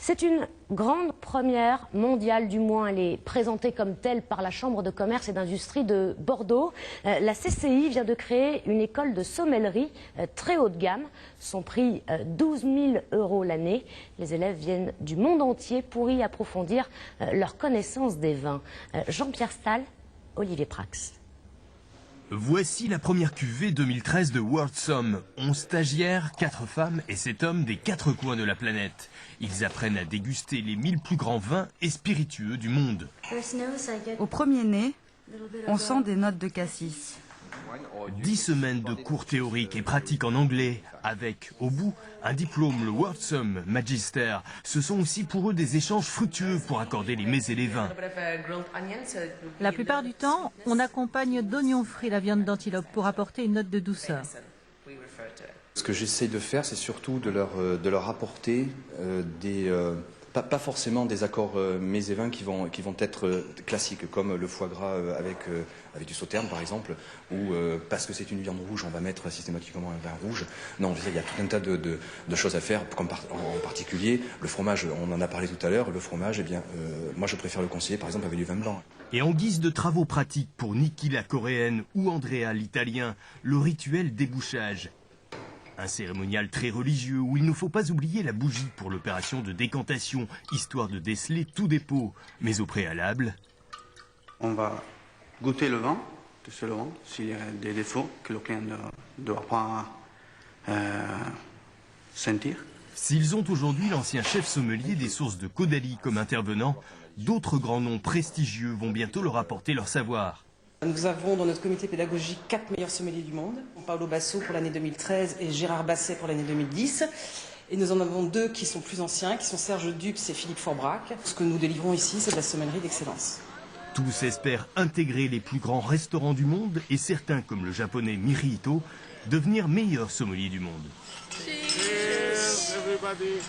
C'est une grande première mondiale, du moins elle est présentée comme telle par la Chambre de commerce et d'industrie de Bordeaux. La CCI vient de créer une école de sommellerie très haut de gamme. Son prix 12 000 € l'année. Les élèves viennent du monde entier pour y approfondir leur connaissance des vins. Jean-Pierre Stahl, Olivier Prax. Voici la première cuvée 2013 de World Somm. 11 stagiaires, 4 femmes et 7 hommes des 4 coins de la planète. Ils apprennent à déguster les 1000 plus grands vins et spiritueux du monde. Au premier nez, on sent des notes de cassis. 10 semaines de cours théoriques et pratiques en anglais, avec, au bout, un diplôme, le World Somm Magister. Ce sont aussi pour eux des échanges fructueux pour accorder les mets et les vins. La plupart du temps, on accompagne d'oignons frits la viande d'antilope pour apporter une note de douceur. Ce que j'essaie de faire, c'est surtout de leur apporter pas forcément des accords mets et vins qui vont être classiques, comme le foie gras avec du sauterne par exemple, ou parce que c'est une viande rouge, on va mettre systématiquement un vin rouge. Non, il y a tout un tas de choses à faire, comme en particulier le fromage, on en a parlé tout à l'heure, le fromage, eh bien, moi je préfère le conseiller par exemple avec du vin blanc. Et en guise de travaux pratiques pour Niki la coréenne ou Andrea l'italien, le rituel débouchage. Un cérémonial très religieux où il ne faut pas oublier la bougie pour l'opération de décantation, histoire de déceler tout dépôt. Mais au préalable... On va goûter le vin, tout seulement, s'il y a des défauts que le client ne doit pas sentir. S'ils ont aujourd'hui l'ancien chef sommelier des sources de Caudalie comme intervenant, d'autres grands noms prestigieux vont bientôt leur apporter leur savoir. Nous avons dans notre comité pédagogique 4 meilleurs sommeliers du monde, Paolo Basso pour l'année 2013 et Gérard Basset pour l'année 2010. Et nous en avons 2 qui sont plus anciens, qui sont Serge Dux et Philippe Forbrac. Ce que nous délivrons ici, c'est de la sommellerie d'excellence. Tous espèrent intégrer les plus grands restaurants du monde et certains, comme le japonais Mirihito, devenir meilleurs sommeliers du monde. Cheers, everybody.